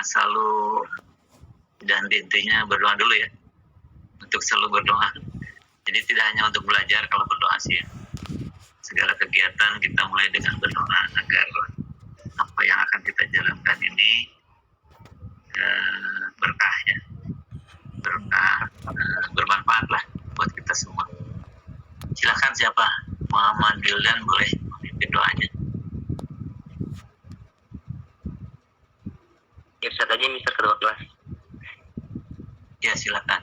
selalu, dan intinya berdoa dulu ya, untuk selalu berdoa. Jadi tidak hanya untuk belajar kalau berdoa sih ya. Segala kegiatan kita mulai dengan berdoa agar apa yang akan kita jalankan ini berkah ya, bermanfaat lah buat kita semua. Silakan siapa, Muhammad Bildan boleh memimpin doanya. Ya, Ustaz aja Mister kedua kelas. Ya, silakan.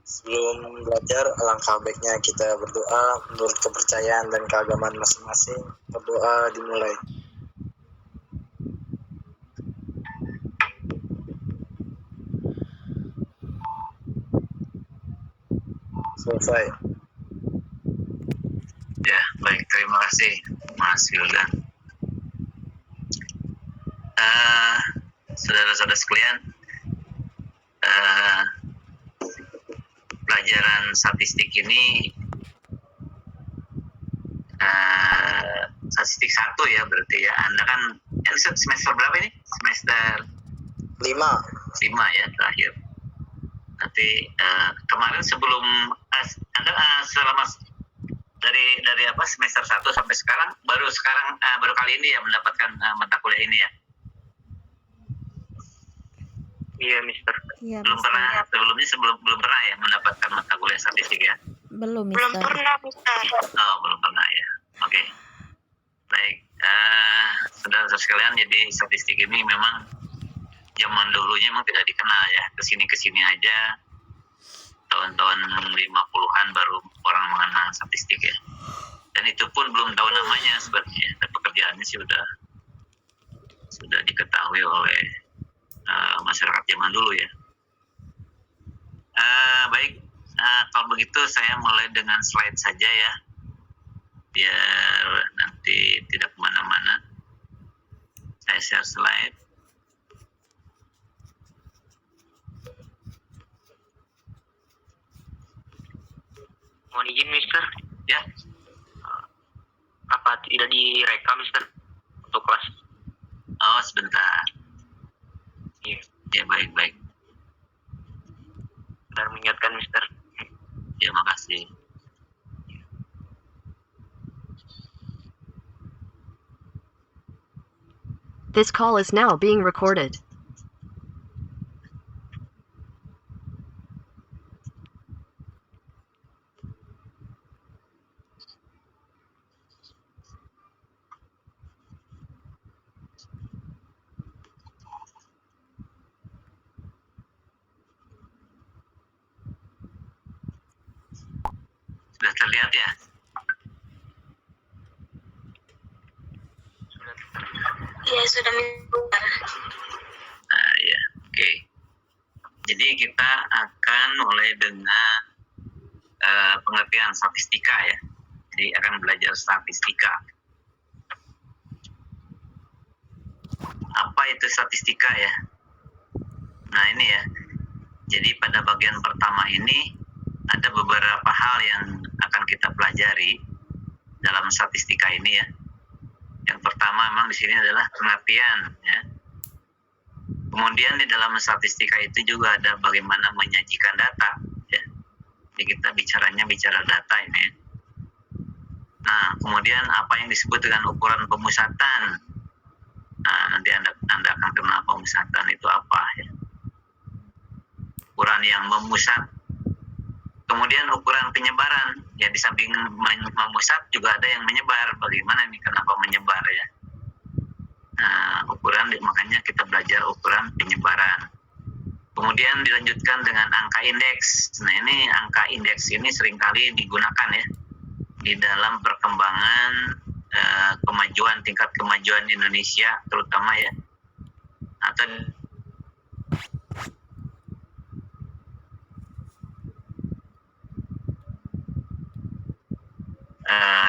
Sebelum belajar, alangkah baiknya kita berdoa menurut kepercayaan dan keagamaan masing-masing. Berdoa dimulai. Selesai. Ya, baik, terima kasih Mas Wildan. Saudara-saudara sekalian, pelajaran statistik ini statistik 1 ya berarti ya. Anda kan semester berapa ini? Semester 5 ya terakhir. Nanti kemarin sebelum Anda selama dari apa semester 1 sampai sekarang baru kali ini ya mendapatkan mata kuliah ini ya. Iya, Mister. Iya, Belum pernah belum pernah ya mendapatkan mata kuliah statistik ya. Belum, Mister. Belum pernah, Mister. Oh, belum pernah ya. Oke. Baik, saudara-saudara sekalian, jadi statistik ini memang zaman dulunya memang tidak dikenal ya. Kesini aja tahun-tahun 50-an baru orang mengenal statistik ya. Dan itu pun belum tahu namanya sebenarnya. Dan pekerjaannya sih sudah diketahui oleh masyarakat zaman dulu ya. Baik, kalau begitu saya mulai dengan slide saja ya, biar nanti tidak kemana-mana. Saya share slide. Mohon izin, Mister. Ya. Apa tidak direkam, Mister, untuk kelas? Oh, sebentar. Iya. Ya, baik. Benar mengingatkan, Mister. Ya, makasih. This call is now being recorded. Sudah terlihat ya? Iya, sudah, Mister. Nah, ya, oke. Jadi kita akan mulai dengan pengertian statistika ya. Jadi akan belajar statistika. Apa itu statistika ya? Nah, ini ya. Jadi pada bagian pertama ini ada beberapa hal yang akan kita pelajari dalam statistika ini ya. Yang pertama memang di sini adalah pengertian ya. Kemudian di dalam statistika itu juga ada bagaimana menyajikan data ya. Jadi kita bicara data ini ya. Nah, kemudian apa yang disebut dengan ukuran pemusatan. Nah, nanti Anda akan kenal pemusatan itu apa ya. Ukuran yang memusat. Kemudian ukuran penyebaran, ya di samping memusat juga ada yang menyebar. Bagaimana ini, kenapa menyebar ya? Nah, ukuran, makanya kita belajar ukuran penyebaran. Kemudian dilanjutkan dengan angka indeks. Nah, ini angka indeks ini seringkali digunakan ya di dalam perkembangan tingkat kemajuan Indonesia terutama ya, atau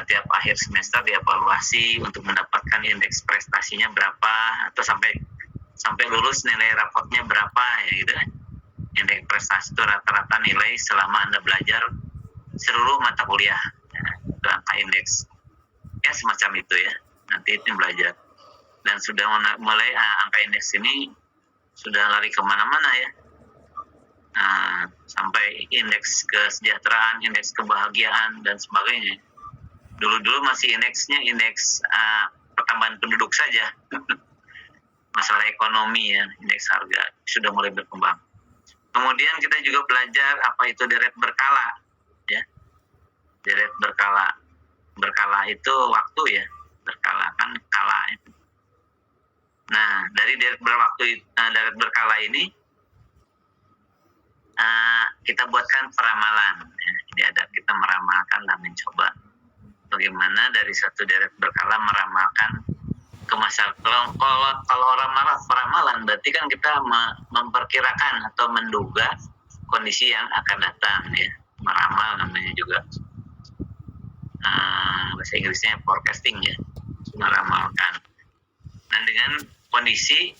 tiap akhir semester dievaluasi untuk mendapatkan indeks prestasinya berapa, atau sampai lulus nilai rapotnya berapa ya gitu kan. Indeks prestasi itu rata-rata nilai selama Anda belajar seluruh mata kuliah ya, itu angka indeks ya, semacam itu ya, nanti itu belajar. dan sudah mulai angka indeks ini sudah lari kemana-mana ya. Sampai indeks kesejahteraan, indeks kebahagiaan dan sebagainya. Dulu masih indeks pertambahan penduduk saja. Masalah ekonomi ya, indeks harga sudah mulai berkembang. Kemudian kita juga belajar apa itu deret berkala ya. Deret berkala. Berkala itu waktu ya. Berkala kan kala itu. Nah, dari deret berkala ini kita buatkan peramalan ya. Jadi ada kita meramalkan dan mencoba bagaimana dari satu deret berkala meramalkan ke masa. Kalau peramalan berarti kan kita memperkirakan atau menduga kondisi yang akan datang ya. Meramal namanya juga bahasa Inggrisnya forecasting ya, meramalkan. Nah, dengan kondisi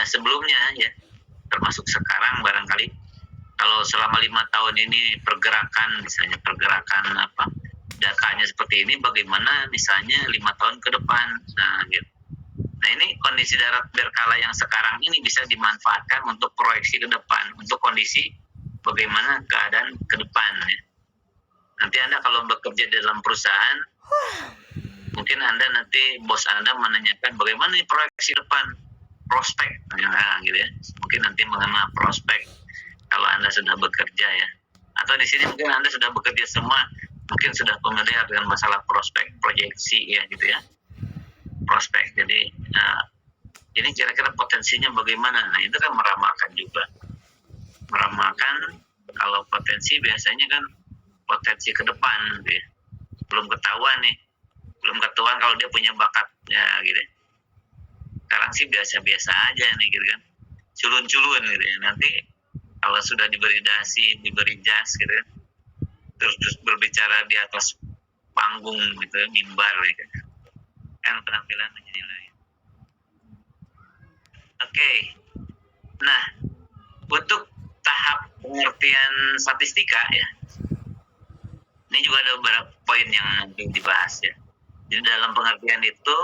sebelumnya ya, termasuk sekarang barangkali kalau selama 5 tahun ini pergerakan datanya seperti ini, bagaimana misalnya 5 tahun ke depan. Gitu. Nah, ini kondisi darat berkala yang sekarang ini bisa dimanfaatkan untuk proyeksi ke depan, untuk kondisi bagaimana keadaan ke depan ya. Nanti Anda kalau bekerja dalam perusahaan, mungkin Anda nanti bos Anda menanyakan bagaimana nih proyeksi depan, prospek, gitu ya. Mungkin nanti mengenai prospek kalau Anda sudah bekerja ya. Atau di sini mungkin Anda sudah bekerja semua, mungkin sudah familiar dengan masalah prospek, proyeksi ya gitu ya. Prospek. Jadi ini kira-kira potensinya bagaimana? Nah, itu kan meramalkan juga. Meramalkan kalau potensi biasanya kan potensi ke depan gitu ya. Belum ketahuan kalau dia punya bakat ya gitu ya. Sekarang sih biasa-biasa aja nih gitu kan, culun-culun gitu ya. Nanti kalau sudah diberi dasi, diberi jas gitu kan, terus berbicara di atas panggung gitu, mimbar gitu kan penampilannya jadi lain. Oke. Nah, untuk tahap pengertian statistika ya, ini juga ada beberapa poin yang nanti dibahas ya. Jadi dalam pengertian itu,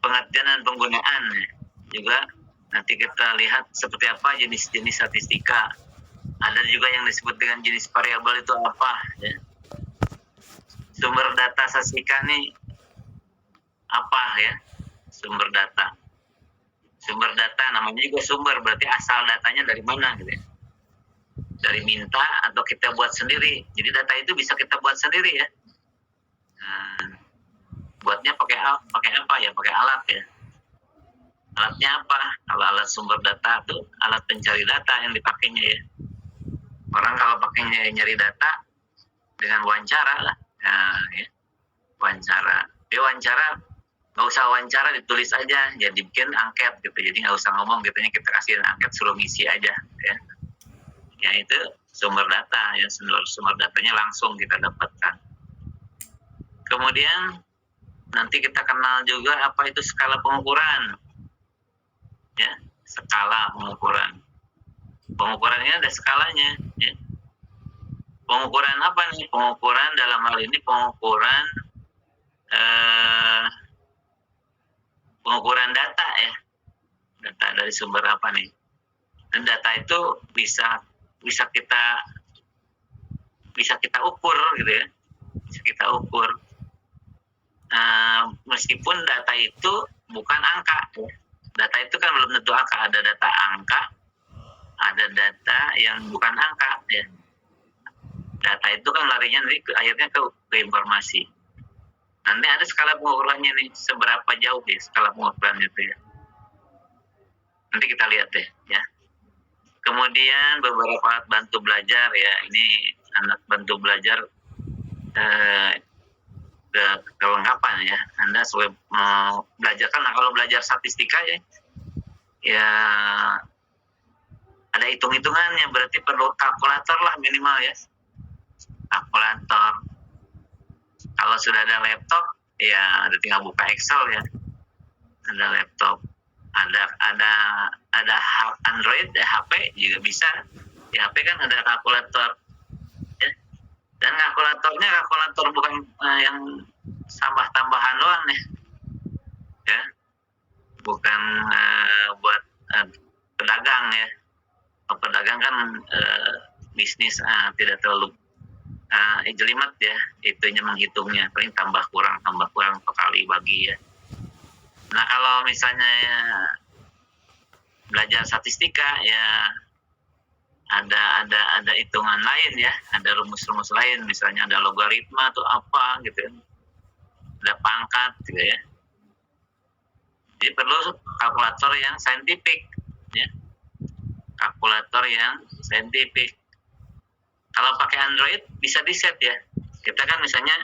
pengertian dan penggunaan ya. Juga nanti kita lihat seperti apa jenis-jenis statistika. Ada juga yang disebut dengan jenis variabel itu apa ya. Sumber data statistika ini apa ya? Sumber data namanya juga sumber, berarti asal datanya dari mana gitu ya. Dari minta atau kita buat sendiri. Jadi data itu bisa kita buat sendiri ya. Buatnya pakai apa ya? Pakai alat ya. Alatnya apa? Kalau alat sumber data itu alat pencari data yang dipakainya ya. Orang kalau pakainya nyari data dengan wawancara lah. Nah, ya. Wawancara. Dia wawancara, nggak usah wawancara, ditulis aja. Ya dibikin angket gitu. Jadi nggak usah ngomong gitu, kita kasih angket suruh ngisi aja ya. Ya itu sumber data ya, sumber datanya langsung kita dapatkan. Kemudian nanti kita kenal juga apa itu skala pengukuran ya, skala pengukuran. Pengukurannya ada skalanya ya. Pengukuran apa nih? Pengukuran dalam hal ini pengukuran data ya, data dari sumber apa nih. Dan data itu bisa kita ukur gitu ya, bisa kita ukur. Meskipun data itu bukan angka ya. Data itu kan belum tentu angka, ada data angka, ada data yang bukan angka ya. Data itu kan larinya nanti akhirnya ke informasi. Nanti ada skala pengukurannya nih, seberapa jauh ya skala pengukurannya itu ya. Nanti kita lihat deh ya. Kemudian beberapa alat bantu belajar ya, ini alat bantu belajar kelengkapan ya. Anda sebagai belajar kan, kalau belajar statistika ya ada hitung-hitungannya, berarti perlu kalkulator lah minimal ya. Kalkulator. Kalau sudah ada laptop ya ada tinggal buka Excel ya. Ada laptop. Ada Android, HP juga bisa. Di HP kan ada kalkulator. Ya. Dan kalkulator bukan yang tambah-tambahan doang nih. bukan buat pedagang ya. Kalau pedagang kan bisnis tidak terlalu jelimet ya, itunya menghitungnya, paling tambah kurang sekali bagi ya. Nah kalau misalnya belajar statistika ya ada hitungan lain ya, ada rumus-rumus lain, misalnya ada logaritma atau apa gitu, ada pangkat gitu ya. Jadi perlu kalkulator yang saintifik ya, kalkulator yang saintifik. Kalau pakai Android bisa di set ya. Kita kan misalnya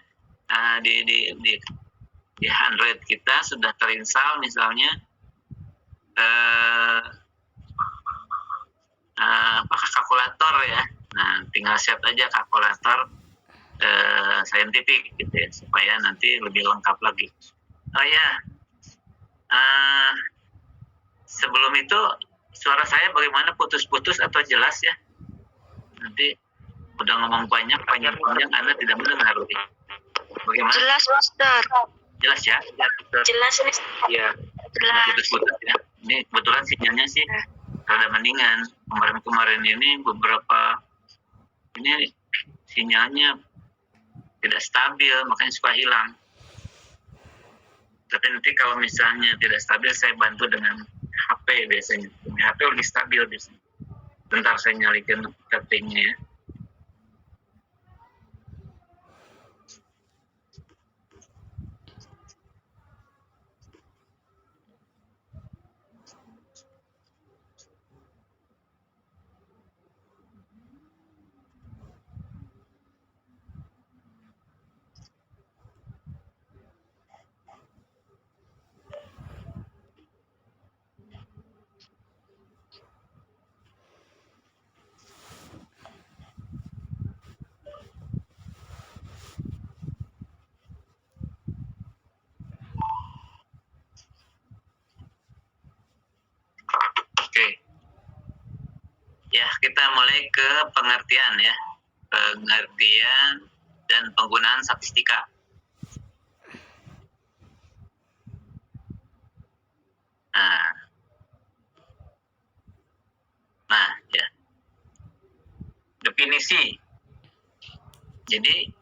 di Android kita sudah terinstall misalnya kalkulator ya. Nah, tinggal set aja kalkulator saintifik gitu ya, supaya nanti lebih lengkap lagi. Oh ya, sebelum itu suara saya bagaimana, putus-putus atau jelas ya? Nanti udah ngomong panjang Anda tidak mendengar. Bagaimana? Jelas, Mister. Jelas ya? Jelas, Mister. Iya. Jelas. Putus-putus ya. Ini kebetulan sinyalnya sih rada mendingan. Kemarin ini beberapa ini sinyalnya tidak stabil, makanya suka hilang. Tapi nanti kalau misalnya tidak stabil, saya bantu dengan HP biasanya. HP lebih stabil biasanya. Bentar saya nyalikan settingnya ya. Ya, kita mulai ke pengertian ya. Pengertian dan penggunaan statistika. Nah, ya. Definisi. Jadi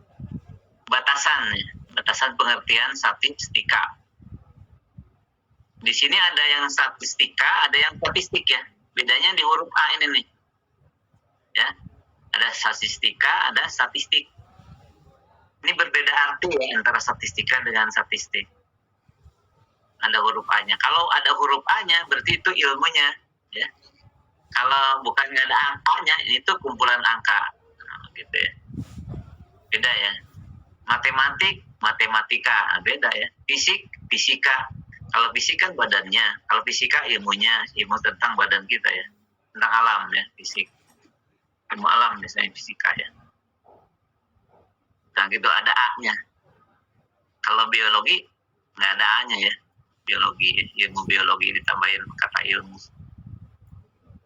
batasan pengertian statistika. Di sini ada yang statistika, ada yang statistik ya. Bedanya di huruf A ini nih. Ya. Ada statistika, ada statistik. Ini berbeda arti ya antara statistika dengan statistik. Ada huruf A-nya. Kalau ada huruf A-nya berarti itu ilmunya, ya. Kalau bukan nggak ada angkanya, itu kumpulan angka, gitu ya. Beda ya. Matematik, matematika, beda ya. Fisik, fisika. Kalau fisik kan badannya, kalau fisika ilmunya, ilmu tentang badan kita ya, tentang alam ya, fisik. Ilmu alam misalnya fisika ya. Dan gitu ada A-nya. Kalau biologi nggak ada A-nya ya. Biologi, ilmu biologi ditambahin kata ilmu.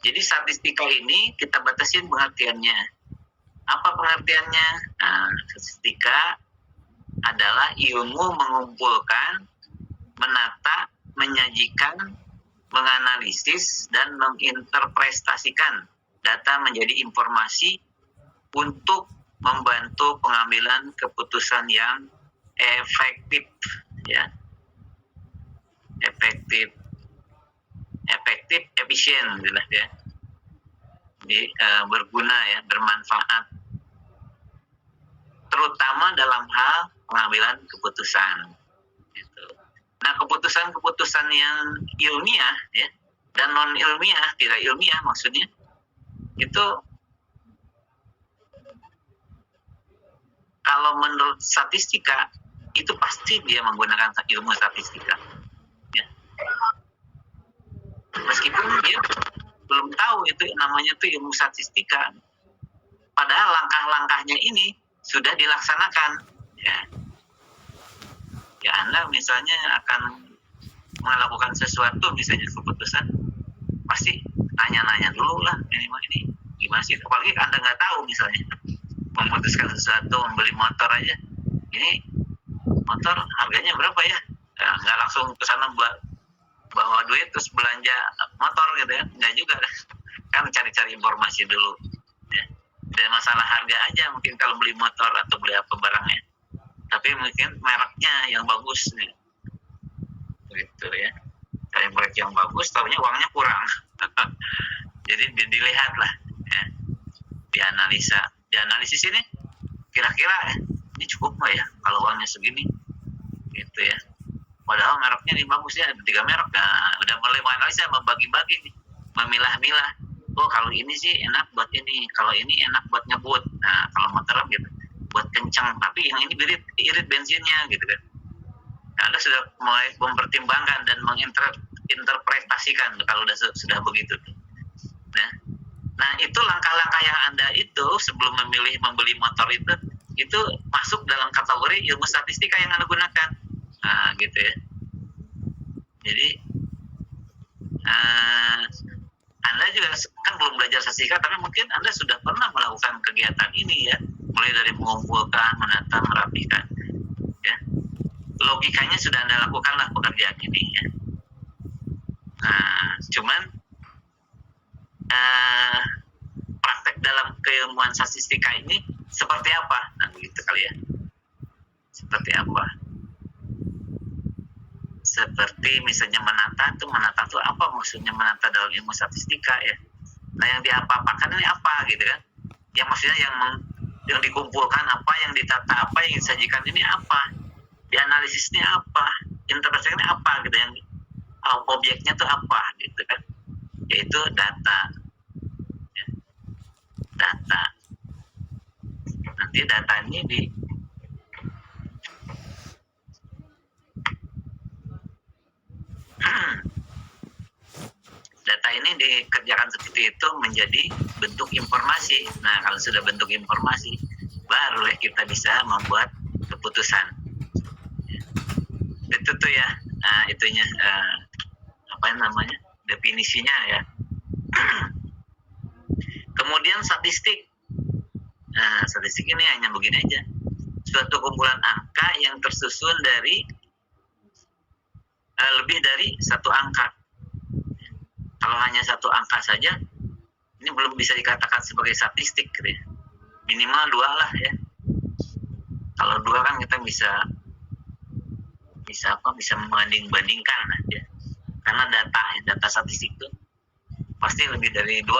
Jadi statistika ini kita batasin pengertiannya. Apa pengertiannya? Nah, statistika adalah ilmu mengumpulkan, menata, menyajikan, menganalisis, dan menginterpretasikan data menjadi informasi untuk membantu pengambilan keputusan yang efektif, ya, efektif, efisien, gitu ya. Jadi berguna ya, bermanfaat, terutama dalam hal pengambilan keputusan. Gitu. Nah, keputusan-keputusan yang ilmiah ya dan non ilmiah, tidak ilmiah maksudnya, itu kalau menurut statistika itu pasti dia menggunakan ilmu statistika. Ya. Meskipun dia belum tahu itu namanya tuh ilmu statistika, padahal langkah-langkahnya ini sudah dilaksanakan. Ya Anda misalnya akan melakukan sesuatu, misalnya keputusan, pasti tanya-nanya dulu lah minimal ini gimana sih, apalagi Anda nggak tahu misalnya memutuskan sesuatu, membeli motor aja, ini motor harganya berapa ya, nggak langsung ke sana buat bawa duit terus belanja motor gitu ya, nggak juga kan, cari-cari informasi dulu ya. Dan masalah harga aja mungkin kalau beli motor atau beli apa barangnya, tapi mungkin mereknya yang bagus nih gitu ya, cari merek yang bagus, tahunya uangnya kurang. Jadi dilihat lah ya, dianalisis ini kira-kira ini cukup nggak ya kalau uangnya segini gitu ya, padahal mereknya ini bagus ya, ada 3 merek. Nah, udah mulai menganalisa, membagi-bagi nih, memilah-milah, oh kalau ini sih enak buat ini, kalau ini enak buat ngebut, nah kalau motor gitu buat kencang, tapi yang ini irit bensinnya gitu kan. Nah, Anda sudah mulai mempertimbangkan dan menginterpretasikan kalau sudah begitu. Nah itu langkah-langkah yang Anda itu sebelum membeli motor itu masuk dalam kategori ilmu statistika yang Anda gunakan. Nah gitu ya. Jadi Anda juga kan belum belajar statistika, tapi mungkin Anda sudah pernah melakukan kegiatan ini ya, mulai dari mengumpulkan, menata, merapikan ya. Logikanya sudah Anda lakukan lah pekerjaan ini ya. Nah cuman praktek dalam keilmuan statistika ini seperti apa? Nah, begitu kali ya. Seperti apa? Seperti misalnya menata tuh apa maksudnya menata dalam ilmu statistika ya? Nah, yang diapa-apakan ini apa gitu kan? Yang maksudnya yang dikumpulkan apa, yang ditata apa, yang disajikan ini apa? Dianalisisnya apa? Interpretasinya apa gitu, yang objeknya tuh apa gitu kan? Yaitu data. Data. Nanti data ini data ini dikerjakan seperti itu menjadi bentuk informasi. Nah, kalau sudah bentuk informasi, barulah kita bisa membuat keputusan. Itu tuh ya, itunya apa namanya? Definisinya ya. Kemudian statistik. Nah, statistik ini hanya begini aja. Suatu kumpulan angka yang tersusun dari lebih dari satu angka. Kalau hanya satu angka saja, ini belum bisa dikatakan sebagai statistik gitu ya. Minimal 2 lah ya. Kalau 2 kan kita bisa membanding-bandingkan ya. Karena data statistik itu pasti lebih dari 1.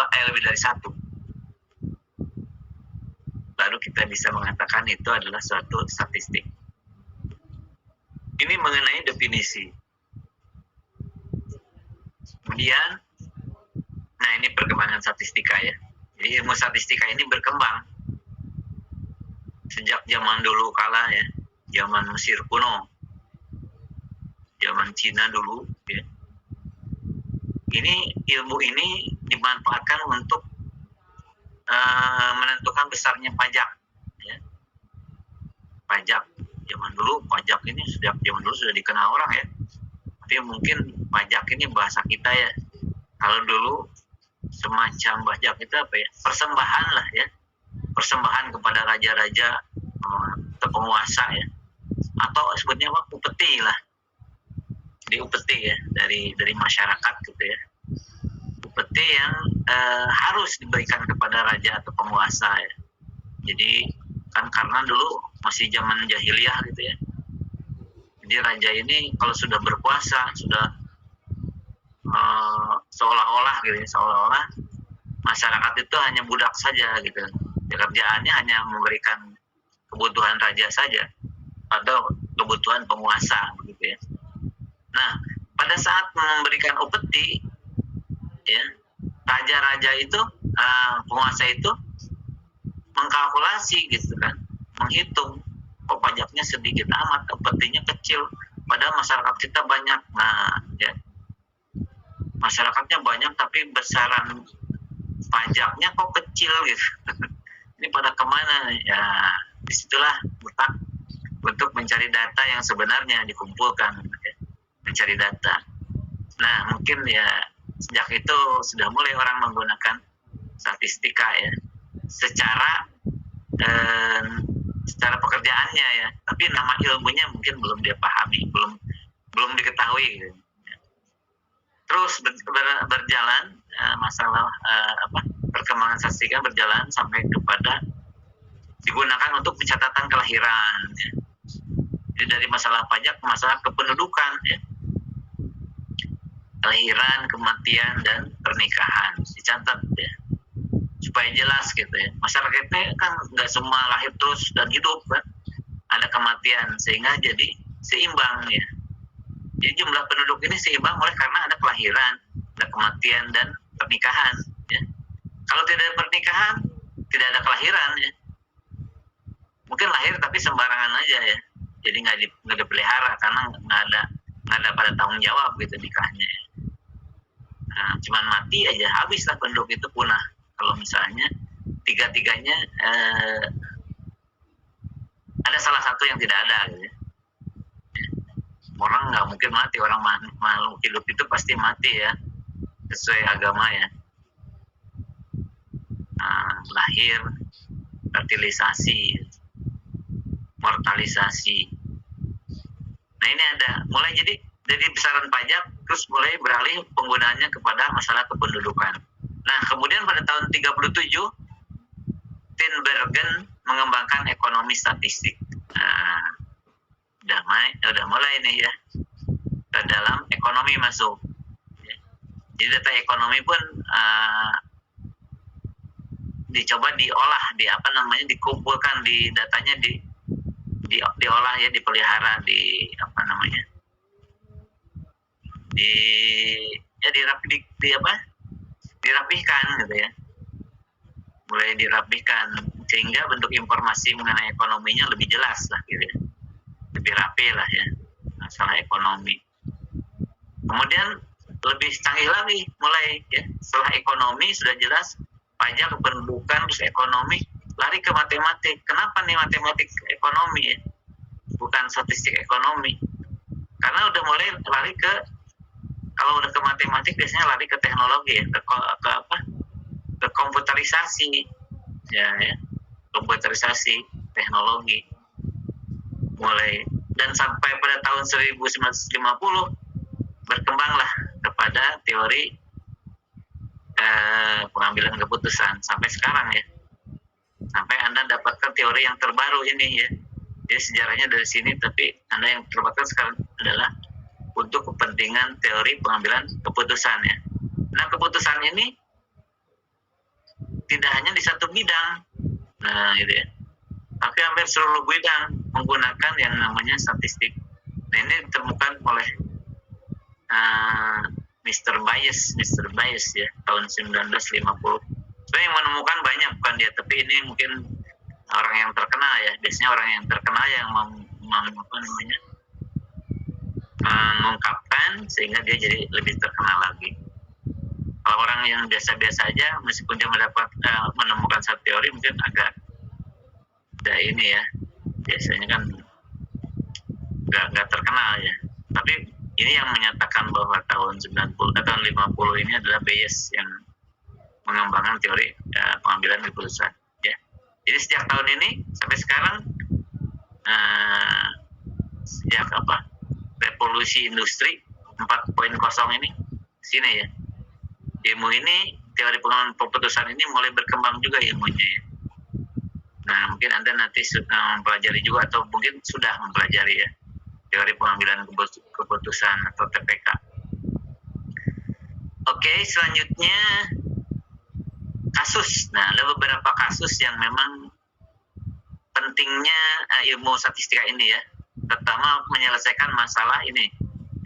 Baru kita bisa mengatakan itu adalah suatu statistik. Ini mengenai definisi. Kemudian, nah ini perkembangan statistika ya. Jadi ilmu statistika ini berkembang sejak zaman dulu kala ya, zaman Mesir kuno, zaman Cina dulu ya. Ilmu ini dimanfaatkan untuk menentukan besarnya pajak ya. Pajak zaman dulu, pajak ini sejak zaman dulu sudah dikenal orang ya, tapi mungkin pajak ini bahasa kita ya, kalau dulu semacam pajak itu apa ya, persembahan lah ya, persembahan kepada raja-raja atau penguasa ya, atau sebutnya apa, upeti lah. Jadi upeti ya, dari masyarakat gitu ya, upeti yang harus diberikan kepada raja atau penguasa ya. Jadi kan karena dulu masih zaman jahiliyah gitu ya, jadi raja ini kalau sudah berkuasa, sudah seolah-olah masyarakat itu hanya budak saja gitu. Kerjaannya hanya memberikan kebutuhan raja saja atau kebutuhan penguasa gitu ya. Nah, pada saat memberikan upeti ya, raja-raja itu, penguasa itu mengkalkulasi gitu kan, menghitung, kok pajaknya sedikit amat, upetinya kecil, padahal masyarakat kita banyak. Nah ya, masyarakatnya banyak tapi besaran pajaknya kok kecil gitu. Ini pada kemana ya? Disitulah letak untuk mencari data yang sebenarnya dikumpulkan ya. Mencari data. Nah mungkin ya sejak itu sudah mulai orang menggunakan statistika ya, secara pekerjaannya ya, tapi nama ilmunya mungkin belum dia pahami, belum diketahui gitu. terus berjalan masalah perkembangan statistika berjalan sampai kepada digunakan untuk pencatatan kelahiran ya. Jadi dari masalah pajak ke masalah kependudukan ya. Kelahiran, kematian, dan pernikahan dicatat ya, supaya jelas gitu ya. Masyarakatnya kan nggak semua lahir terus dan hidup kan, ada kematian, sehingga jadi seimbang ya. Jadi jumlah penduduk ini seimbang oleh karena ada kelahiran, ada kematian, dan pernikahan ya. Kalau tidak ada pernikahan, tidak ada kelahiran ya. Mungkin lahir tapi sembarangan aja ya, jadi nggak dipelihara karena nggak ada pada tanggung jawab gitu nikahnya ya. Nah, cuman mati aja, habislah penduduk itu punah. Kalau misalnya tiga-tiganya ada salah satu yang tidak ada gitu. Orang nggak mungkin mati, orang makhluk hidup itu pasti mati ya, sesuai agama ya. Lahir, fertilisasi, mortalisasi. Nah ini ada, mulai jadi besaran pajak terus mulai beralih penggunaannya kepada masalah kependudukan. Nah kemudian pada tahun 37 Tinbergen mengembangkan ekonomi statistik. Udah mulai nih ya, ke dalam ekonomi masuk. Jadi data ekonomi pun dicoba diolah, dikumpulkan di datanya, diolah ya, dipelihara, dirapihkan gitu ya, mulai dirapihkan sehingga bentuk informasi mengenai ekonominya lebih jelas lah gitu ya, lebih rapi lah ya masalah ekonomi. Kemudian lebih canggih lagi mulai ya, setelah ekonomi sudah jelas, pajak, kependudukan, terus ekonomi, lari ke matematik. Kenapa nih matematik ekonomi ya, bukan statistik ekonomi? Karena udah mulai lari ke, kalau udah ke matematik biasanya lari ke teknologi ya, ke komputerisasi ya, komputerisasi teknologi mulai, dan sampai pada tahun 1950 berkembanglah kepada teori pengambilan keputusan sampai sekarang ya, sampai Anda dapatkan teori yang terbaru ini ya. Jadi sejarahnya dari sini, tapi Anda yang dapatkan sekarang adalah untuk kepentingan teori pengambilan keputusan ya. Nah keputusan ini tidak hanya di satu bidang, nah gitu ya, tapi hampir seluruh bidang menggunakan yang namanya statistik. Nah ini ditemukan oleh Mr. Bayes ya, tahun 1950. Sebenarnya yang menemukan banyak bukan dia, tapi ini mungkin orang yang terkenal ya. Biasanya orang yang terkenal yang mengungkapkan sehingga dia jadi lebih terkenal lagi. Kalau orang yang biasa-biasa aja, meskipun dia menemukan satu teori, mungkin agak ini ya, biasanya kan nggak terkenal ya. Tapi ini yang menyatakan bahwa tahun 50 ini adalah Bayes yang mengembangkan teori pengambilan keputusan ya. Jadi sejak tahun ini sampai sekarang, sejak revolusi industri 4.0 ini sini ya, ilmu ini, teori pengambilan keputusan ini mulai berkembang juga ilmunya ya. Nah mungkin Anda nanti mempelajari juga, atau mungkin sudah mempelajari ya, teori pengambilan keputusan atau TPK. Oke, selanjutnya kasus. Nah, ada beberapa kasus yang memang pentingnya ilmu statistika ini ya. Pertama, menyelesaikan masalah ini.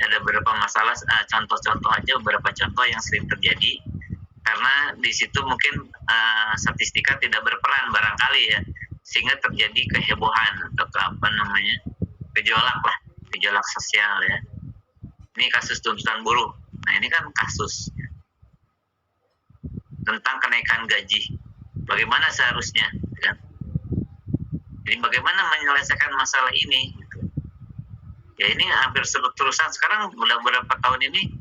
Ada beberapa masalah, contoh-contoh aja, beberapa contoh yang sering terjadi. Karena di situ mungkin statistika tidak berperan barangkali ya, sehingga terjadi kehebohan atau gejolak sosial ya. Ini kasus tuntutan buruh. Nah ini kan kasus tentang kenaikan gaji. Bagaimana seharusnya? Kan? Jadi bagaimana menyelesaikan masalah ini? Gitu. Ya ini hampir terusan sekarang, udah beberapa tahun ini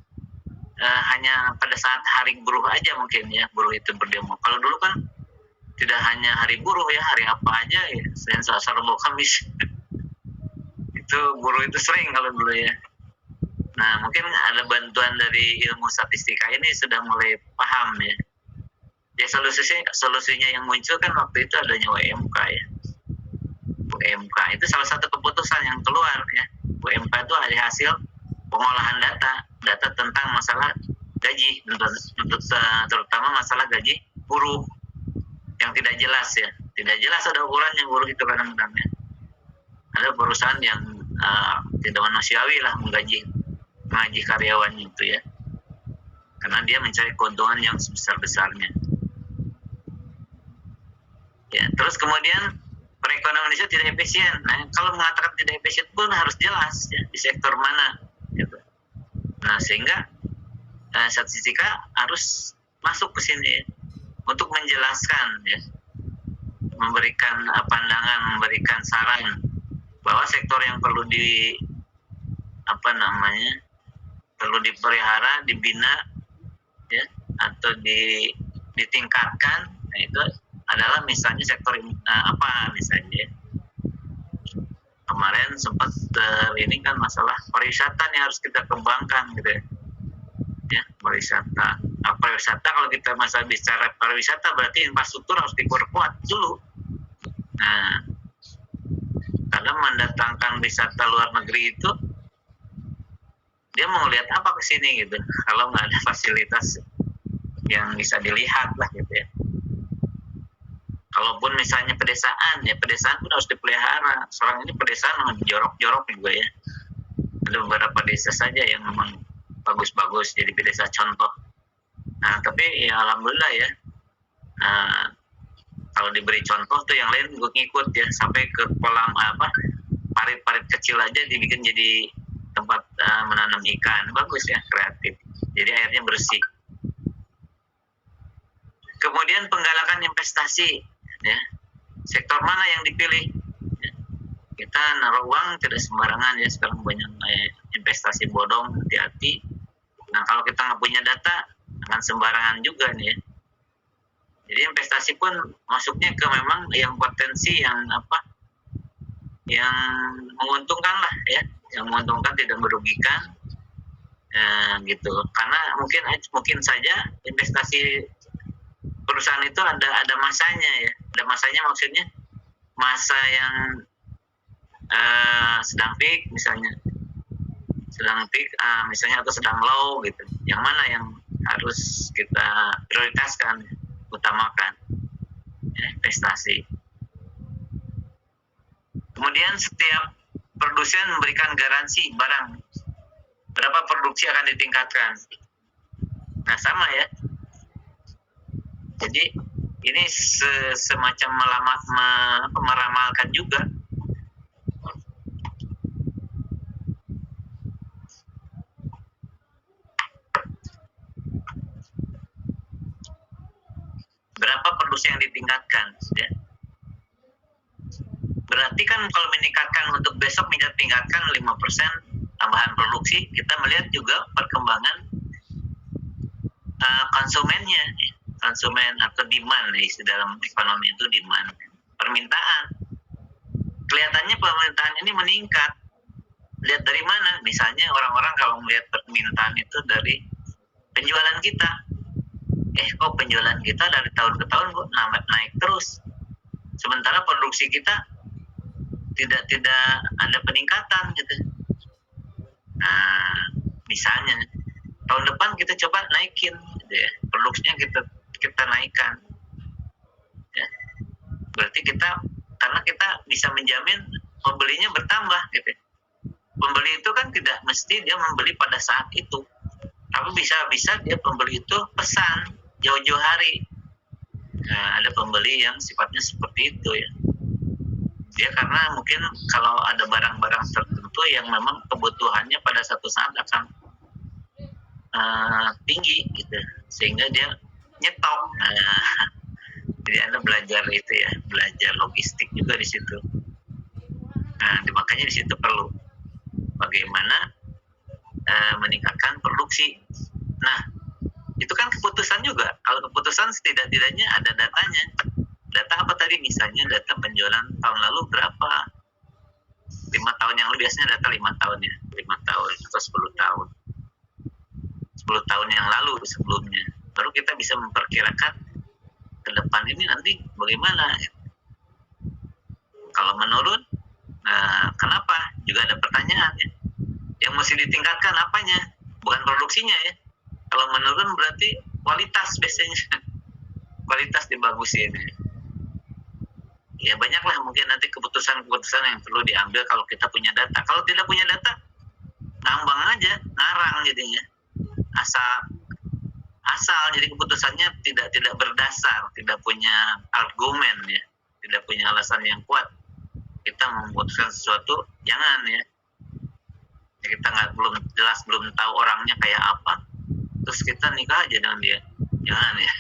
hanya pada saat hari buruh aja mungkin ya, buruh itu berdemo. Kalau dulu kan tidak hanya hari buruh ya, hari apa aja ya, Senin, Selasa, Rabu, Kamis. Itu buruh itu sering kalau dulu ya. Nah, mungkin ada bantuan dari ilmu statistika ini sudah mulai paham ya. Ya solusinya yang muncul kan waktu itu adanya WMK ya. WMK itu salah satu keputusan yang keluar ya. WMK itu ada hasil pengolahan data tentang masalah gaji, untuk terutama masalah gaji buruh yang tidak jelas ya. Tidak jelas ada ukurannya buruh itu kadang-kadang ya. Ada perusahaan yang tidak manusiawi lah menggaji karyawannya itu ya, karena dia mencari keuntungan yang sebesar-besarnya ya. Terus kemudian perekonomian Indonesia tidak efisien. Nah, kalau mengatakan tidak efisien pun harus jelas ya di sektor mana gitu. Nah, sehingga statistika harus masuk ke sini ya, untuk menjelaskan ya, memberikan pandangan, memberikan saran bahwa sektor yang perlu perlu dipelihara, dibina ya, atau ditingkatkan. Nah, itu adalah misalnya sektor misalnya kemarin sempat ini kan masalah pariwisata yang harus kita kembangkan gitu ya. Pariwisata kalau kita bicara pariwisata berarti infrastruktur harus diperkuat dulu. Nah, karena mendatangkan wisata luar negeri itu dia mau lihat apa ke sini gitu, kalau nggak ada fasilitas yang bisa dilihat lah gitu ya. Kalaupun misalnya pedesaan pun harus dipelihara. Sekarang ini pedesaan jorok-jorok juga ya. Ada beberapa desa saja yang memang bagus-bagus jadi desa contoh. Nah, tapi ya alhamdulillah ya. Nah, kalau diberi contoh tuh yang lain ngikut ya, sampai ke kolam parit-parit kecil aja dibikin jadi tempat menanam ikan. Bagus ya, kreatif. Jadi airnya bersih. Kemudian penggalakan investasi ya. Sektor mana yang dipilih ya. Kita naruh uang tidak sembarangan ya, sekarang banyak investasi bodong, hati-hati. Nah, kalau kita nggak punya data akan sembarangan juga nih ya. Jadi investasi pun masuknya ke memang yang potensi yang yang menguntungkan lah ya, yang menguntungkan, tidak merugikan gitu. Karena mungkin saja investasi perusahaan itu ada masanya ya. Ada masanya, maksudnya masa yang sedang peak misalnya, atau sedang low gitu. Yang mana yang harus kita prioritaskan, utamakan ya, investasi. Kemudian setiap produsen memberikan garansi barang, berapa produksi akan ditingkatkan. Nah, sama ya. Jadi ini semacam meramalkan juga. Berapa produksi yang ditingkatkan ya. Berarti kan kalau meningkatkan untuk besok tingkatkan 5% tambahan produksi, kita melihat juga perkembangan konsumennya ya. Konsumen atau demand ya, dalam ekonomi itu demand, permintaan. Kelihatannya permintaan ini meningkat. Lihat dari mana? Misalnya orang-orang kalau melihat permintaan itu dari penjualan kita. Kok penjualan kita dari tahun ke tahun kok naik terus. Sementara produksi kita tidak ada peningkatan gitu. Nah, misalnya tahun depan kita coba naikin gitu ya. Produksinya kita naikkan ya. Berarti karena kita bisa menjamin pembelinya bertambah gitu. Pembeli itu kan tidak mesti dia membeli pada saat itu, tapi bisa dia pembeli itu pesan jauh-jauh hari. Nah, ada pembeli yang sifatnya seperti itu ya. Dia karena mungkin kalau ada barang-barang tertentu yang memang kebutuhannya pada satu saat akan tinggi gitu, sehingga dia nyetok. Jadi Anda belajar itu ya, belajar logistik juga di situ. Nah, makanya di situ perlu bagaimana meningkatkan produksi. Nah, itu kan keputusan juga. Kalau keputusan setidak-tidaknya ada datanya. Data apa tadi? Misalnya data penjualan tahun lalu berapa? 5 tahun yang lalu biasanya data 5 tahun ya, 5 tahun atau 10 tahun. tahun yang lalu sebelumnya. Baru kita bisa memperkirakan ke depan ini nanti bagaimana. Kalau menurun, nah kenapa? Juga ada pertanyaan ya. Yang mesti ditingkatkan apanya? Bukan produksinya ya. Kalau menurun berarti kualitas biasanya. Kualitas dibagusin. Ya banyaklah mungkin nanti keputusan-keputusan yang perlu diambil kalau kita punya data. Kalau tidak punya data, ngambang aja, ngarang jadinya. Asal jadi keputusannya tidak berdasar, tidak punya argumen ya, tidak punya alasan yang kuat. Kita memutuskan sesuatu, jangan ya. Kita belum jelas, belum tahu orangnya kayak apa, terus kita nikah aja dengan dia, jangan ya.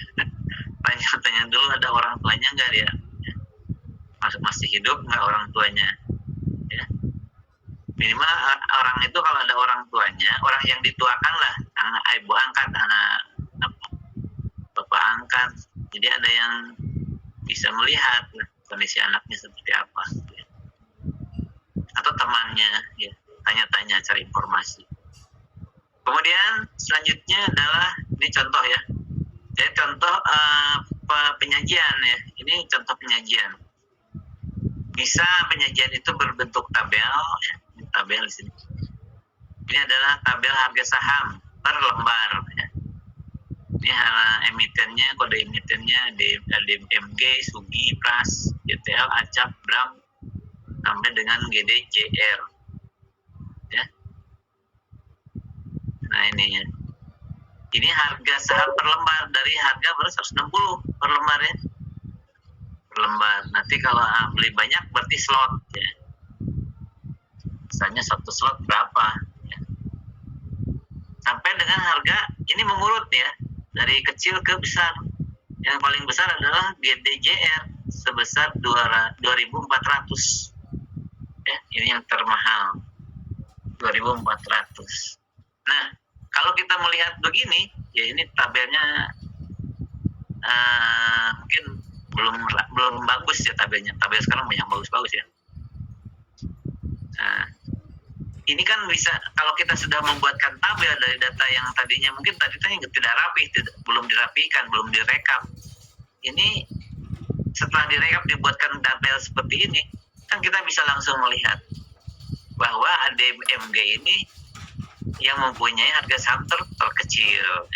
Tanya dulu ada orang tuanya nggak dia, masih hidup nggak orang tuanya ya. Minimal orang itu kalau ada orang tuanya, orang yang dituakan lah, anak ibu angkat, anak bapak angkat, jadi ada yang bisa melihat kondisi anaknya seperti apa ya. Atau temannya ya, tanya-tanya, cari informasi. Kemudian selanjutnya adalah ini contoh ya. Jadi contoh penyajian ya. Ini contoh penyajian. Bisa penyajian itu berbentuk tabel ya. Ini tabel di sini. Ini adalah tabel harga saham per lembar ya. Ini emitennya, kode emitennya DMG, Sugi, Pras, GTL, Acap, Bram sampai dengan GDJR ya. Nah ini ya. Ini harga saham per lembar, dari harga baru 160 per lembar ya. Per lembar. Nanti kalau beli banyak berarti slot ya. Misalnya satu slot berapa ya. Sampai dengan harga ini mengurut ya, dari kecil ke besar. Yang paling besar adalah GDJR sebesar 2.400 ya, ini yang termahal 2.400. Nah, kalau kita melihat begini, ya ini tabelnya mungkin belum bagus ya tabelnya. Tabel sekarang banyak bagus-bagus ya. Nah, ini kan bisa kalau kita sudah membuatkan tabel dari data yang tadinya mungkin tadinya tidak rapi, belum dirapikan, belum direkap. Ini setelah direkap dibuatkan tabel seperti ini, kan kita bisa langsung melihat bahwa ADMG ini yang mempunyai harga saham terkecil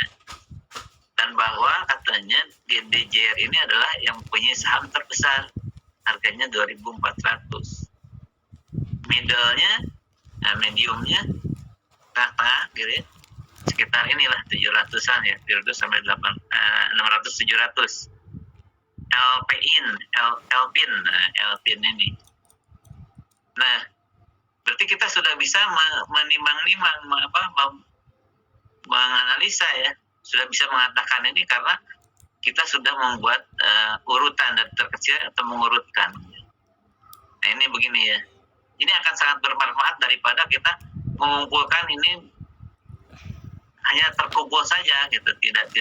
dan bahwa katanya GDJR ini adalah yang mempunyai saham terbesar, harganya 2.400. Middle-nya, mediumnya tengah-tengah gitu ya, sekitar inilah 700-an ya, 700 sampai 600-700. Lpin ini. Nah, berarti kita sudah bisa menimang-nimang menganalisa ya, sudah bisa mengatakan ini karena kita sudah membuat urutan dari terkecil atau mengurutkan. Nah ini begini ya, ini akan sangat bermanfaat daripada kita mengumpulkan ini hanya terkumpul saja gitu, tidak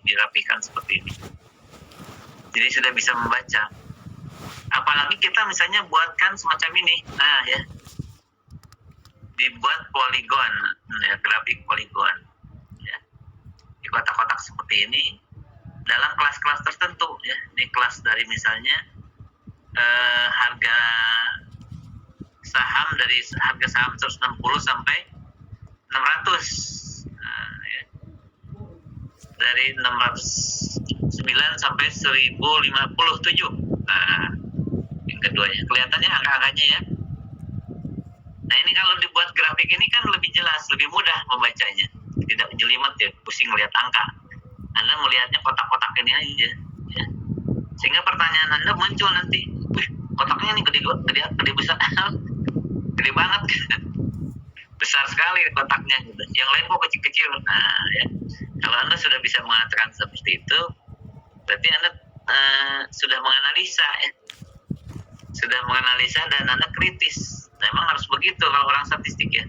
dirapikan seperti ini. Jadi sudah bisa membaca. Apalagi kita misalnya buatkan semacam ini, nah ya, dibuat poligon, ya, grafik poligon, ya, di kotak-kotak seperti ini dalam kelas-kelas tertentu, ya. Ini kelas dari misalnya harga saham dari harga saham 160 sampai 600, nah, ya. Dari 609 sampai 1057. Nah, yang keduanya kelihatannya angka-angkanya ya. Nah ini kalau dibuat grafik ini kan lebih jelas, lebih mudah membacanya, tidak jelimet ya, pusing melihat angka. Anda melihatnya kotak-kotak ini aja, ya. Sehingga pertanyaan Anda muncul nanti, kotaknya ini gede besar, gede banget, besar sekali kotaknya gitu. Yang lain kok kecil-kecil. Nah ya, kalau Anda sudah bisa mengatakan seperti itu, berarti Anda sudah menganalisa ya, sudah menganalisa dan Anda kritis. Memang harus begitu kalau orang statistik ya,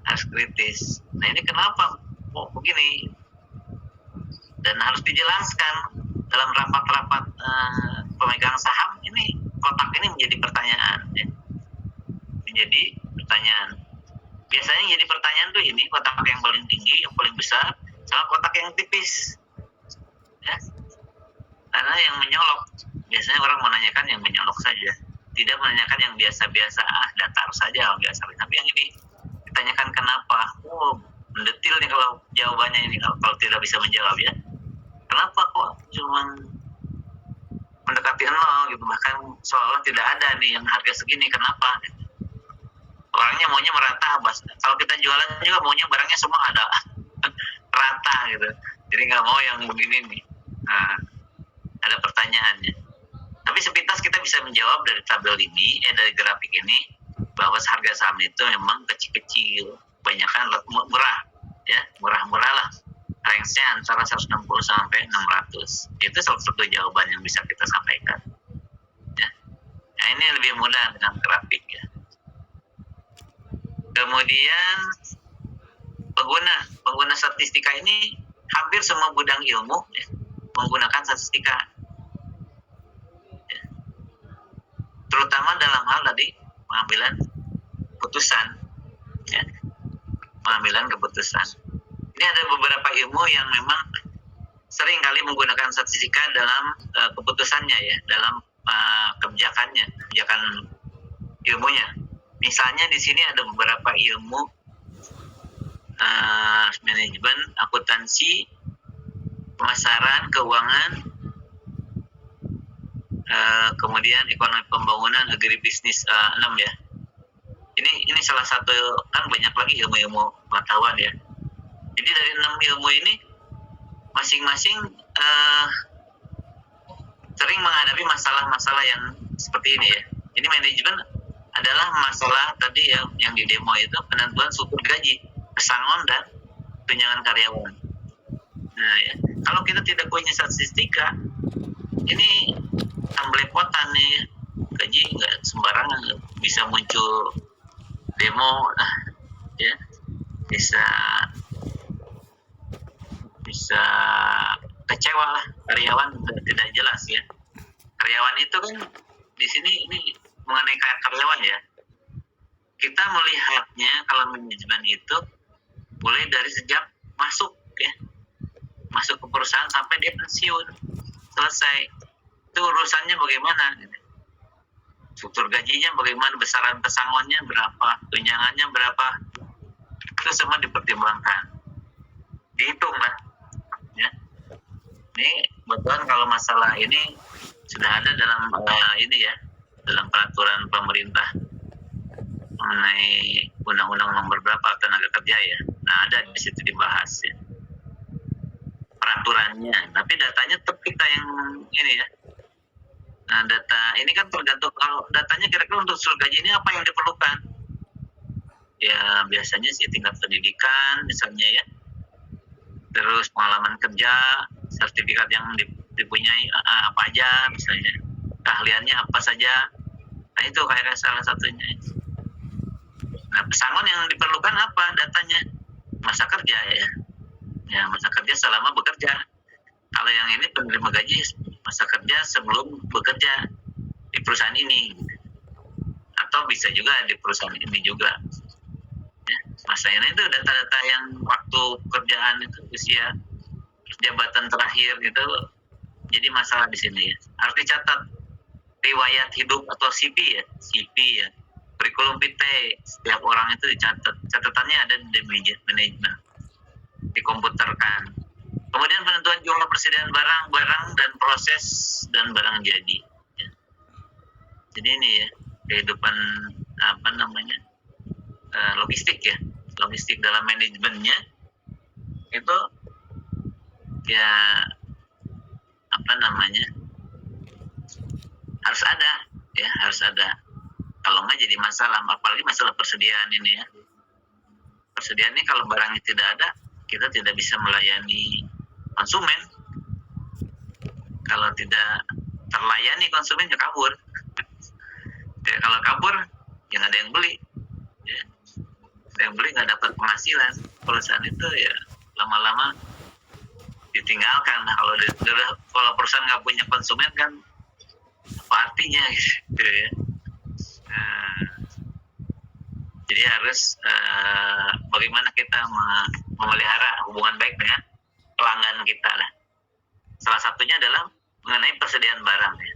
harus kritis. Nah ini kenapa kok begini, dan harus dijelaskan dalam rapat-rapat pemegang saham. Ini kotak ini menjadi pertanyaan ya. Menjadi pertanyaan. Biasanya Biasanya jadi pertanyaan tuh ini kotak yang paling tinggi, yang paling besar, sama kotak yang tipis. Ya. Karena yang menyolok, biasanya orang menanyakan yang menyolok saja, tidak menanyakan yang biasa-biasa, datar saja biasa. Tapi yang ini ditanyakan kenapa. Oh, mendetil nih kalau jawabannya ini, kalau tidak bisa menjawab ya. Kenapa kok cuman mendekati 0 gitu, bahkan seolah tidak ada nih yang harga segini, kenapa? Orangnya maunya merata, kalau kita jualan juga maunya barangnya semua ada rata gitu, jadi nggak mau yang begini nih. Nah, ada pertanyaannya, tapi sepintas kita bisa menjawab dari tabel ini, dari grafik ini, bahwa harga saham itu memang kecil-kecil, kebanyakan murah ya, murah-murah lah, range-nya antara 160 sampai 600. Itu salah satu jawaban yang bisa kita sampaikan ya. Nah, ini lebih mudah dengan grafik ya. Kemudian pengguna statistika ini hampir semua bidang ilmu ya, menggunakan statistika ya. Terutama dalam hal tadi pengambilan keputusan ya, pengambilan keputusan. Ini ada beberapa ilmu yang memang sering kali menggunakan statistika dalam keputusannya ya, dalam kebijakan ilmunya. Misalnya di sini ada beberapa ilmu manajemen, akuntansi, pemasaran, keuangan, kemudian ekonomi pembangunan, agribisnis 6 ya. Ini salah satu, kan banyak lagi ilmu-ilmu pengetahuan ya. Jadi dari 6 ilmu ini masing-masing sering menghadapi masalah-masalah yang seperti ini ya. Ini manajemen adalah masalah tadi yang di demo itu, penentuan struktur gaji, pesangon dan tunjangan karyawan. Nah ya, kalau kita tidak punya statistika, ini belepotan nih, gaji nggak sembarangan, bisa muncul demo, ya bisa kecewa lah, karyawan tidak jelas ya. Karyawan itu kan di sini ini mengenai karyawan ya. Kita melihatnya kalau manajemen itu mulai dari sejak masuk ya, masuk ke perusahaan sampai dia pensiun selesai. Itu urusannya bagaimana? Struktur gajinya bagaimana, besaran pesangonnya berapa, tunjangannya berapa, itu semua dipertimbangkan, dihitung lah. Ya. Ini kebetulan kalau masalah ini sudah ada dalam ini ya, dalam peraturan pemerintah mengenai undang-undang nomor berapa tenaga kerja ya. Nah ada di situ dibahas ya peraturannya, tapi datanya tetap kita yang ini ya. Nah data ini kan tergantung, kalau datanya kira-kira untuk struktur gaji ini apa yang diperlukan ya, biasanya sih tingkat pendidikan misalnya ya, terus pengalaman kerja, sertifikat yang dipunyai apa aja misalnya, keahliannya apa saja. Nah itu kayak salah satunya. Nah pesangon yang diperlukan apa datanya, masa kerja ya masa kerja selama bekerja. Kalau yang ini penerima gaji masa kerja sebelum bekerja di perusahaan ini, atau bisa juga di perusahaan ini juga ya. Masanya itu data-data yang waktu kerjaan itu, usia jabatan terakhir itu jadi masalah di sini ya. Harus dicatat riwayat hidup atau CV ya, kurikulum vitae setiap orang itu dicatat, catatannya ada di manajemen, dikomputerkan. Kemudian penentuan jumlah persediaan barang dan proses dan barang jadi ya. Jadi ini ya kehidupan logistik ya, logistik dalam manajemennya itu ya harus ada, kalau nggak jadi masalah, apalagi masalah persediaan ini ya. Persediaan ini kalau barangnya tidak ada, kita tidak bisa melayani konsumen. Kalau tidak terlayani konsumen ya kabur ya, kalau kabur ya nggak ada yang beli ya. Ada yang beli nggak dapat penghasilan, perusahaan itu ya lama-lama ditinggalkan. Nah, kalau perusahaan nggak punya konsumen kan apa artinya gitu ya. Nah, Jadi harus bagaimana kita memelihara hubungan baik dengan pelanggan kita lah. Salah satunya adalah mengenai persediaan barang ya.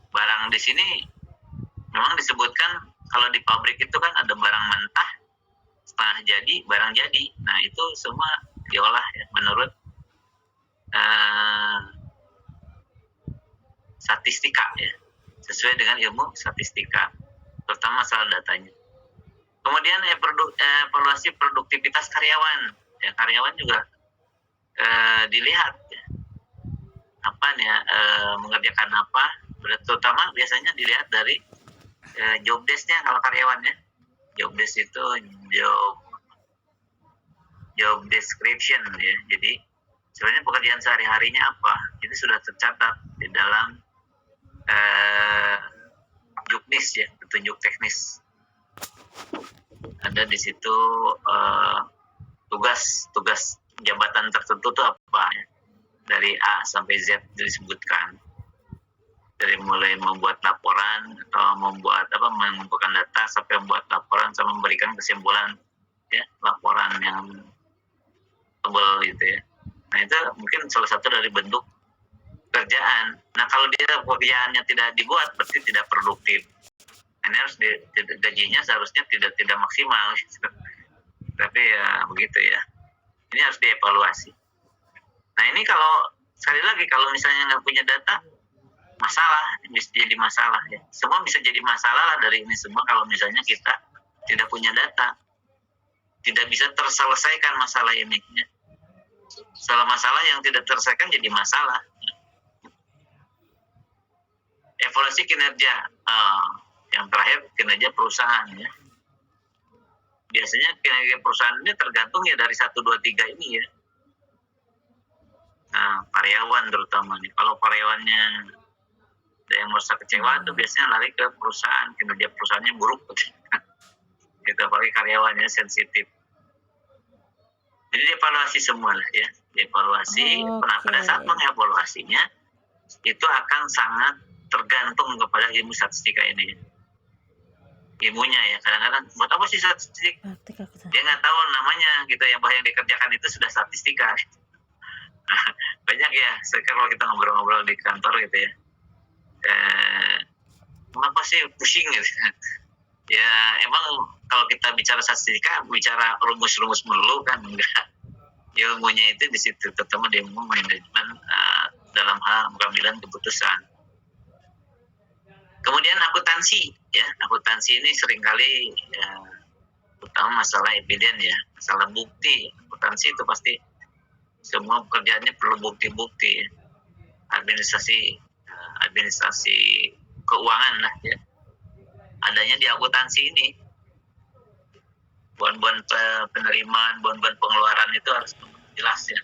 Barang di sini memang disebutkan kalau di pabrik itu kan ada barang mentah, setengah jadi, barang jadi. Nah itu semua diolah ya menurut statistika ya, sesuai dengan ilmu statistika, terutama masalah datanya. Kemudian evaluasi produktivitas karyawan. Ya, karyawan juga dilihat ya, mengerjakan apa, terutama biasanya dilihat dari job desk-nya kalau karyawan ya. Job desk itu job description ya. Jadi sebenarnya pekerjaan sehari-harinya apa, itu sudah tercatat di dalam juknis ya, petunjuk teknis. Ada di situ tugas jabatan tertentu itu apa ya? Dari A sampai Z disebutkan. Dari mulai membuat laporan atau mengumpulkan data sampai membuat laporan sampai memberikan kesimpulan ya, laporan yang tebal gitu ya. Nah itu mungkin salah satu dari bentuk kerjaan. Nah kalau dia pekerjaannya tidak dibuat berarti tidak produktif. Ini harus gajinya seharusnya tidak maksimal gitu. Tapi ya begitu ya. Ini harus dievaluasi. Nah ini kalau sekali lagi kalau misalnya nggak punya data, masalah bisa jadi masalah ya. Semua bisa jadi masalah lah dari ini semua kalau misalnya kita tidak punya data, tidak bisa terselesaikan masalah ini. Ya. Masalah yang tidak terselesaikan jadi masalah. Evaluasi kinerja, yang terakhir kinerja perusahaan ya. Biasanya kinerja perusahaan ini tergantung ya dari 1, 2, 3 ini ya. Nah, karyawan terutama nih. Kalau karyawannya ada yang merasa kecewa itu biasanya lari ke perusahaan, kinerja perusahaannya buruk. Gitu, apalagi karyawannya sensitif. Jadi dievaluasi semua lah ya. Dievaluasi. Nah, pada saat mengevaluasinya itu akan sangat tergantung kepada ilmu statistika ini. Ilmunya ya, kadang-kadang buat apa sih statistik? Dia nggak tahu namanya gitu, yang dikerjakan itu sudah statistika. Banyak ya, kalau kita ngobrol-ngobrol di kantor gitu ya. Kenapa sih pusing gitu? Ya emang kalau kita bicara statistika, bicara rumus-rumus melulu kan enggak. Ilmunya itu di situ, terutama di ilmu manajemen dalam hal pengambilan keputusan. Kemudian akuntansi, ya akuntansi ini seringkali terutama masalah eviden ya, masalah bukti. Akuntansi itu pasti semua pekerjaannya perlu bukti-bukti, ya. Administrasi keuangan lah ya. Adanya di akuntansi ini, bon-bon penerimaan, bon-bon pengeluaran itu harus jelas ya.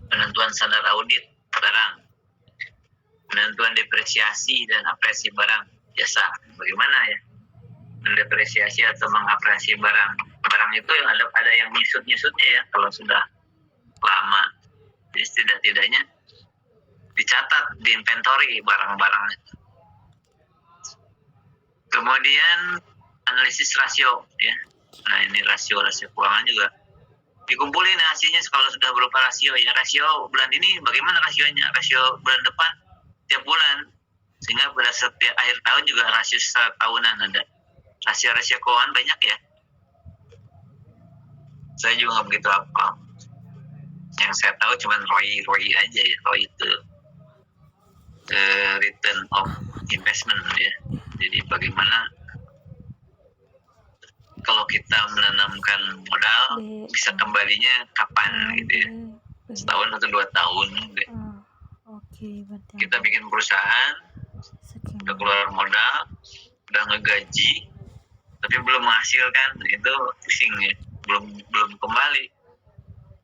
Penentuan standar audit barang, penentuan depresiasi dan apresiasi barang jasa. Bagaimana ya mendepresiasi atau mengapresiasi barang itu yang ada yang nyusut-nyusutnya ya kalau sudah lama. Jadi tidak-tidaknya dicatat di inventory barang-barang itu. Kemudian analisis rasio ya. Nah ini rasio keuangan juga dikumpulin hasilnya kalau sudah berupa rasio ya. Rasio bulan ini bagaimana rasionya, rasio bulan depan tiap bulan, sehingga pada setiap akhir tahun juga rasio tahunan ada. Rasio keuangan banyak ya. Saya juga nggak begitu apa. Yang saya tahu cuma ROI aja ya. ROI itu return of investment ya. Jadi bagaimana kalau kita menanamkan modal bisa kembalinya kapan gitu ya, setahun atau 2 tahun gitu. Kita bikin perusahaan udah keluar modal, udah ngegaji tapi belum menghasilkan, itu pusing ya, belum kembali.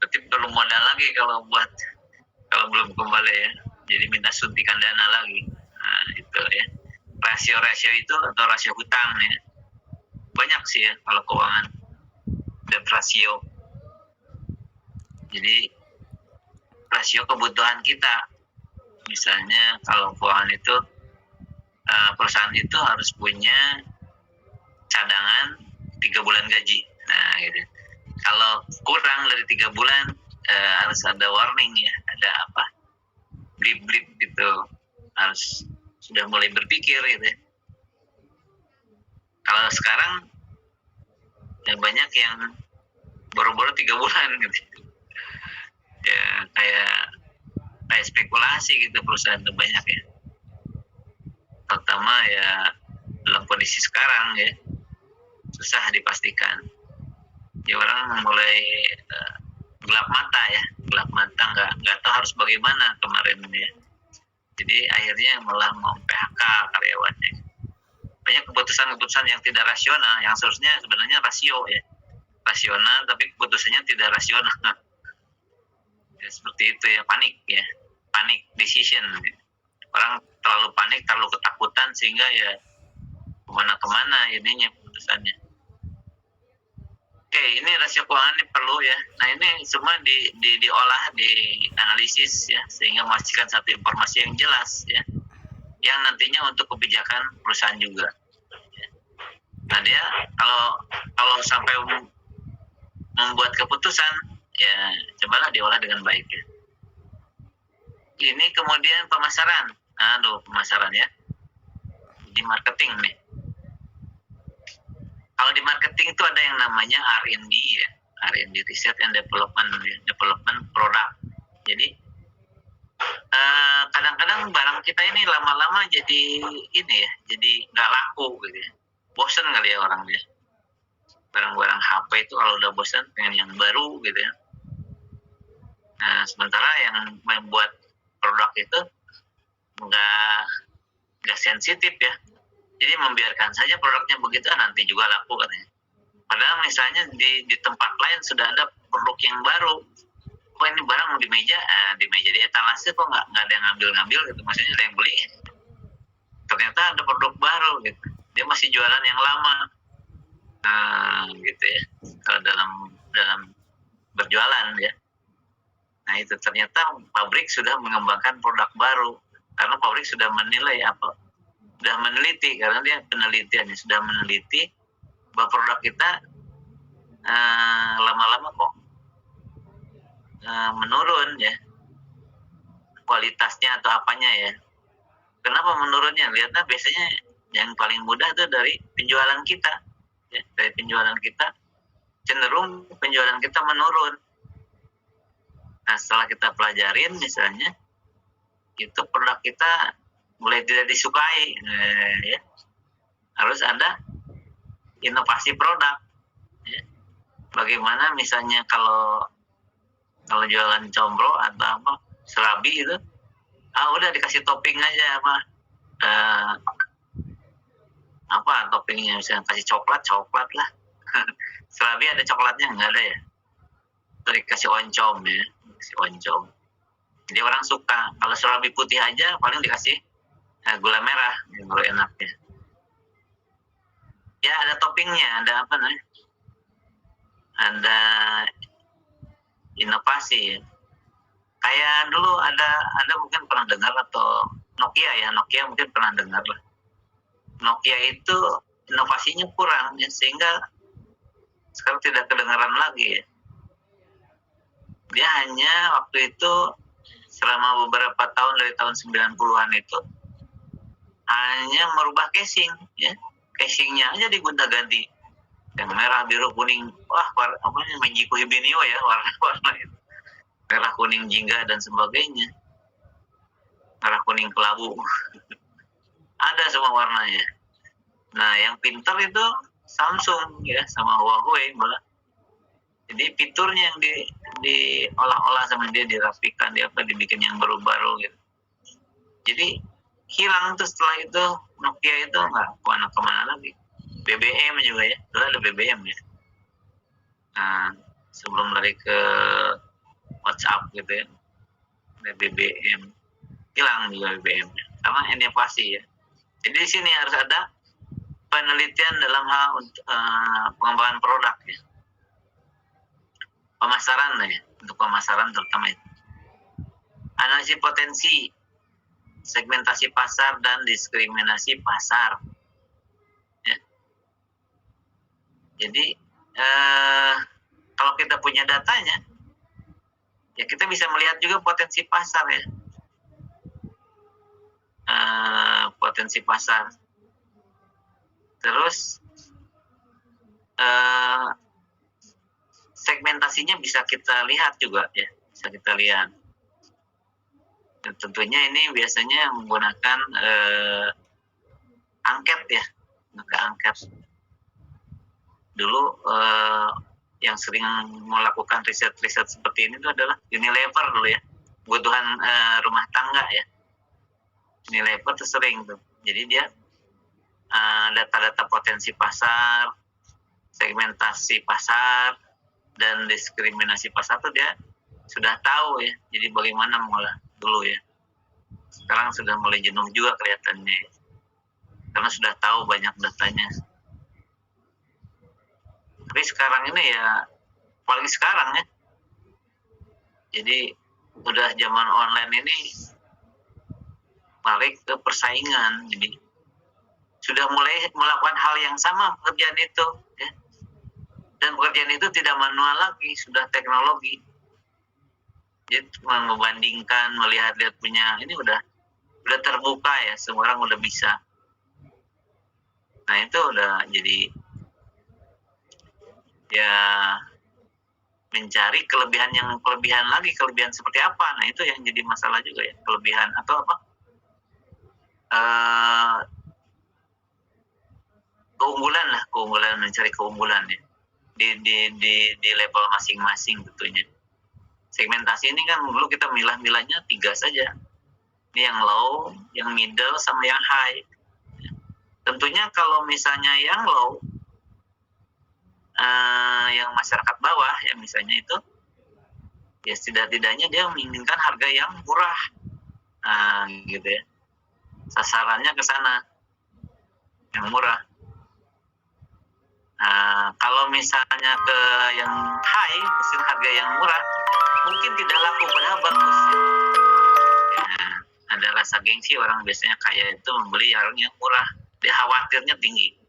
Berarti perlu modal lagi kalau belum kembali ya, jadi minta suntikan dana lagi. Nah itu ya, rasio itu atau rasio hutang ya banyak sih ya kalau keuangan dan rasio. Jadi rasio kebutuhan kita Misalnya kalau keuangan itu perusahaan itu harus punya cadangan 3 bulan gaji. Nah, gitu. Kalau kurang dari 3 bulan harus ada warning ya, ada apa? Blip-blip gitu. Harus sudah mulai berpikir gitu ya. Kalau sekarang ya banyak yang boro-boro 3 bulan gitu. Ya kayak spekulasi gitu perusahaan itu banyak ya. Terutama ya dalam kondisi sekarang ya susah dipastikan. Ya orang mulai gelap mata nggak tahu harus bagaimana kemarin ya. Jadi akhirnya malah mau PHK karyawannya. Banyak keputusan-keputusan yang tidak rasional, yang seharusnya sebenarnya rasional, tapi keputusannya tidak rasional. Ya, seperti itu ya, panik decision. Orang terlalu panik, terlalu ketakutan sehingga ya kemana-kemana ininya keputusannya. Oke, ini rasio keuangan ini perlu ya. Nah ini semua diolah, dianalisis ya, sehingga memastikan satu informasi yang jelas ya, yang nantinya untuk kebijakan perusahaan juga. Ya. Nah dia kalau sampai membuat keputusan, ya cobalah diolah dengan baik ya. Ini kemudian pemasaran, pemasaran ya, di marketing nih. Kalau di marketing itu ada yang namanya R&D ya, R&D Research and Development, ya, development product. Jadi kadang-kadang barang kita ini lama-lama jadi ini ya, jadi nggak laku gitu ya. Bosan kali ya orang ya. Barang-barang HP itu kalau udah bosan pengen yang baru gitu ya. Nah, sementara yang membuat produk itu nggak sensitif ya. Jadi membiarkan saja produknya begitu, nanti juga laku katanya. Padahal misalnya di tempat lain sudah ada produk yang baru. Kok ini barang di meja di etalase kok nggak ada yang ngambil gitu, maksudnya ada yang beli. Ternyata ada produk baru gitu. Dia masih jualan yang lama. Gitu ya. Kalau dalam berjualan ya. Nah itu ternyata pabrik sudah mengembangkan produk baru karena pabrik sudah meneliti karena dia penelitiannya sudah meneliti bahwa produk kita lama-lama kok menurun ya kualitasnya atau apanya ya. Kenapa menurunnya? Lihatlah biasanya yang paling mudah itu dari penjualan kita ya, dari penjualan kita cenderung penjualan kita menurun. Nah setelah kita pelajarin misalnya itu produk kita mulai tidak disukai ya. Harus ada inovasi produk ya. Bagaimana misalnya kalau jualan combro atau apa serabi itu udah dikasih topping aja apa toppingnya, misalnya kasih coklat lah. Serabi ada coklatnya nggak ada ya, terus dikasih oncom ya, dikasih oncom. Jadi orang suka. Kalau serabi putih aja paling dikasih gula merah, yang baru enaknya. Ya ada toppingnya, ada apa namanya? Ada inovasi ya. Kayak dulu ada mungkin pernah dengar atau Nokia mungkin pernah dengar lah. Nokia itu inovasinya kurang ya, sehingga sekarang tidak kedengaran lagi ya. Dia hanya waktu itu selama beberapa tahun dari tahun 90-an itu hanya merubah casing ya, casingnya aja digonta-ganti, yang merah biru kuning, apanya Menjiku Hibinio ya, warna itu merah kuning jingga dan sebagainya, merah kuning kelabu. Ada semua warnanya. Nah yang pintar itu Samsung ya sama Huawei malah. Jadi fiturnya yang diolah-olah sama dia, dirapikan, dibikin yang baru-baru gitu. Jadi hilang tuh setelah itu Nokia itu nggak kemana lagi. BBM juga ya, dulu ada BBM ya. Nah sebelum lari ke WhatsApp gitu ya, ada BBM, hilang juga BBM karena inovasi ya. Jadi di sini harus ada penelitian dalam hal pengembangan produk ya. Pemasaran ya, untuk pemasaran terutama itu. Analisis potensi segmentasi pasar dan diskriminasi pasar. Ya. Jadi kalau kita punya datanya, ya kita bisa melihat juga potensi pasar ya. Potensi pasar. Terus segmentasinya bisa kita lihat juga ya, bisa kita lihat. Dan tentunya ini biasanya menggunakan angket ya, angket. Dulu yang sering melakukan riset-riset seperti ini itu adalah Unilever dulu ya, kebutuhan rumah tangga ya. Unilever itu sering tuh. Jadi dia data-data potensi pasar, segmentasi pasar, dan diskriminasi pasar tuh dia sudah tahu ya. Jadi bagaimana mengolah dulu ya. Sekarang sudah mulai jenuh juga kelihatannya ya. Karena sudah tahu banyak datanya. Tapi sekarang ini ya, paling sekarang ya. Jadi udah zaman online ini balik ke persaingan. Jadi sudah mulai melakukan hal yang sama pekerjaan itu ya. Dan pekerjaan itu tidak manual lagi, sudah teknologi. Jadi membandingkan, melihat-lihat punya, ini udah terbuka ya, semua orang udah bisa. Nah itu udah jadi ya mencari kelebihan seperti apa. Nah itu yang jadi masalah juga ya, kelebihan atau apa, keunggulan, mencari keunggulan ya di level masing-masing tentunya. Segmentasi ini kan dulu kita milah-milahnya 3 saja. Ini yang low, yang middle, sama yang high. Tentunya kalau misalnya yang low, yang masyarakat bawah, ya misalnya itu, ya tidak-tidaknya dia menginginkan harga yang murah, gitu ya. Sasarannya ke sana, yang murah. Kalau misalnya ke yang high, mesin harga yang murah, mungkin tidak laku padahal bagus. Ya, ada rasa gengsi, orang biasanya kaya itu membeli yang murah, dia khawatirnya tinggi.